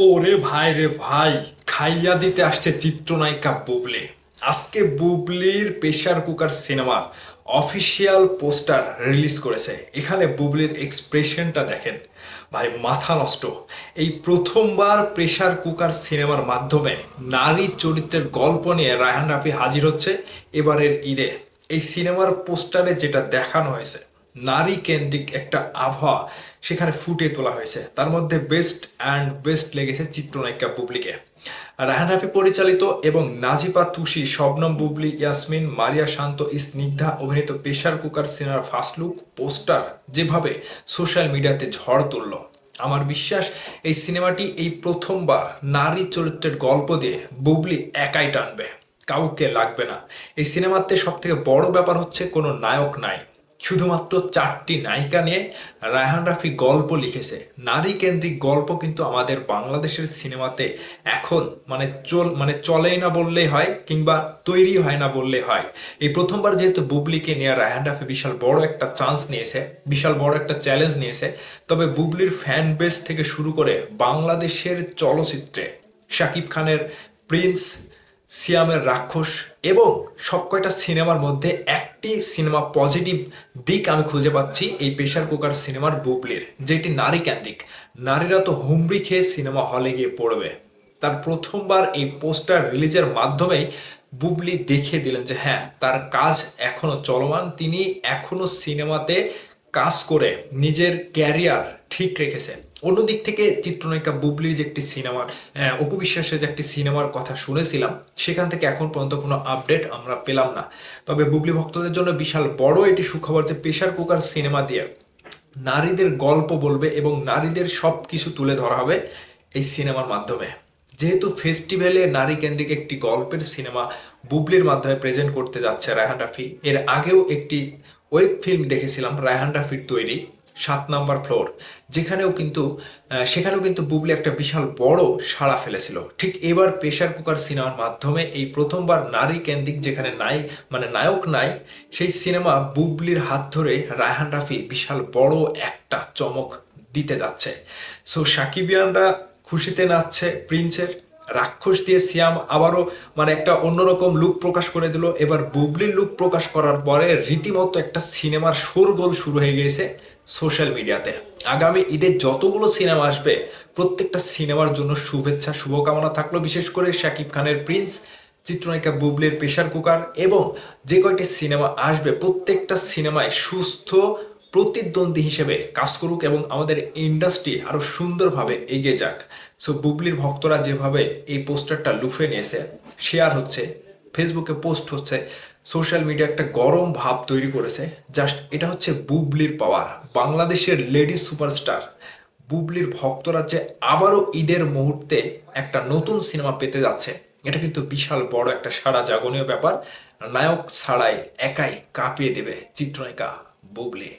ওরে ভাই রে ভাই, খাইয়া দিতে আসছে চিত্রনায়িকা বুবলি। আজকে বুবলির প্রেসার কুকার সিনেমার অফিসিয়াল পোস্টার রিলিজ করেছে। এখানে বুবলির এক্সপ্রেশনটা দেখেন ভাই, মাথা নষ্ট। এই প্রথমবার প্রেসার কুকার সিনেমার মাধ্যমে নারী চরিত্রের গল্প নিয়ে রায়হান রাফি হাজির হচ্ছে এবারের ঈদে। এই সিনেমার পোস্টারে যেটা দেখানো হয়েছে, নারী কেন্দ্রিক একটা আবহাওয়া সেখানে ফুটিয়ে তোলা হয়েছে। তার মধ্যে বেস্ট লেগেছে চিত্রনায়িকা বুবলিকে। রায়হান রাফি পরিচালিত এবং নাজিপা তুষি, শবনম বুবলি, ইয়াসমিন, মারিয়া শান্ত, স্নিগ্ধা অভিনীত প্রেসার কুকার সিনেমার ফার্স্ট লুক পোস্টার যেভাবে সোশ্যাল মিডিয়াতে ঝড় তুলল, আমার বিশ্বাস এই সিনেমাটি এই প্রথমবার নারী চরিত্রের গল্প দিয়ে বুবলি একাই টানবে, কাউকে লাগবে না। এই সিনেমাতে সব থেকে বড় ব্যাপার হচ্ছে কোনো নায়ক নাই, শুধুমাত্র চারটি নায়িকা নিয়ে রায়হান রাফি গল্প লিখেছে। নারী কেন্দ্রিক গল্প কিন্তু আমাদের বাংলাদেশের সিনেমাতে এখন চলেই না বললেই হয়, কিংবা তৈরি হয় না বললেই হয়। এই প্রথমবার যেহেতু বুবলিকে নিয়ে রায়হান রাফি বিশাল বড় একটা চান্স নিয়েছে, বিশাল বড় একটা চ্যালেঞ্জ নিয়েছে। তবে বুবলির ফ্যান বেস থেকে শুরু করে বাংলাদেশের চলচ্চিত্রে শাকিব খানের প্রিন্স, সিয়ামের রাক্ষস এবং সব কয়টা সিনেমার মধ্যে একটি সিনেমা পজিটিভ দিক আমি খুঁজে পাচ্ছি এই প্রেসার কুকার সিনেমার বুবলির, যেটি নারী কেন্দ্রিক। নারীরা তো হুমড়ি খেয়ে সিনেমা হলে গিয়ে পড়বে। তার প্রথমবার এই পোস্টার রিলিজের মাধ্যমেই বুবলি দেখিয়ে দিলেন যে হ্যাঁ, তার কাজ এখনো চলমান, তিনি এখনো সিনেমাতে কাজ করে নিজের ক্যারিয়ার ঠিক রেখেছে। অন্যদিক থেকে চিত্রনায়িকা বুবলির যে একটি সিনেমার, অপু বিশ্বাসের যে একটি সিনেমার কথা শুনেছিলাম, সেখান থেকে এখন পর্যন্ত কোনো আপডেট আমরা পেলাম না। তবে বুবলি ভক্তদের জন্য বিশাল বড় এটি সুখবর যে প্রেসার কুকার সিনেমা দিয়ে নারীদের গল্প বলবে এবং নারীদের সব কিছু তুলে ধরা হবে এই সিনেমার মাধ্যমে। যেহেতু ফেস্টিভ্যালে নারী কেন্দ্রিক একটি গল্পের সিনেমা বুবলির মাধ্যমে প্রেজেন্ট করতে যাচ্ছে রায়হান রাফি, এর আগেও একটি ওয়েব ফিল্ম দেখেছিলাম রায়হান রাফির তৈরি 7 নাম্বার ফ্লোর, সেখানেও কিন্তু বুবলি একটা বিশাল বড় সাড়া ফেলেছিল। ঠিক এবার প্রেসার কুকার সিনেমার মাধ্যমে এই প্রথমবার নারী কেন্দ্রিক, যেখানে নায়ক নাই, সেই সিনেমা বুবলির হাত ধরে রায়হান রাফি বিশাল বড় একটা চমক দিতে যাচ্ছে। সো সাকিবিয়ানরা খুশিতে নাচছে প্রিন্সের। রাক্ষস দিয়ে সিয়াম আবারও একটা অন্যরকম লুক প্রকাশ করে দিল। এবার বুবলির লুক প্রকাশ করার পরে রীতিমতো একটা সিনেমার শোরগোল শুরু হয়ে গেছে সোশ্যাল মিডিয়াতে। আগামী ঈদের যতগুলো সিনেমা আসবে, প্রত্যেকটা সিনেমার জন্য শুভেচ্ছা শুভকামনা থাকলো। বিশেষ করে শাকিব খানের প্রিন্স, চিত্রনায়িকা বুবলির প্রেসার কুকার এবং যে কয়টি সিনেমা আসবে, প্রত্যেকটা সিনেমায় সুস্থ প্রতিদ্বন্দ্বী হিসেবে কাজ করুক এবং আমাদের ইন্ডাস্ট্রি আরো সুন্দরভাবে এগিয়ে যাক। সো বুবলির ভক্তরা যেভাবে এই পোস্টারটা লুফে নিয়েছে, শেয়ার হচ্ছে, ফেসবুকে পোস্ট হচ্ছে, সোশ্যাল মিডিয়া একটা গরম ভাব তৈরি করেছে। জাস্ট এটা হচ্ছে বুবলির পাওয়ার। বাংলাদেশের লেডি সুপারস্টার বুবলির ভক্তরা যে আবারও ঈদের মুহূর্তে একটা নতুন সিনেমা পেতে যাচ্ছে, এটা কিন্তু বিশাল বড় একটা সারা জাগরণীয় ব্যাপার। নায়ক ছাড়াই একাই কাঁপিয়ে দেবে চিত্রনায়িকা বুবলি।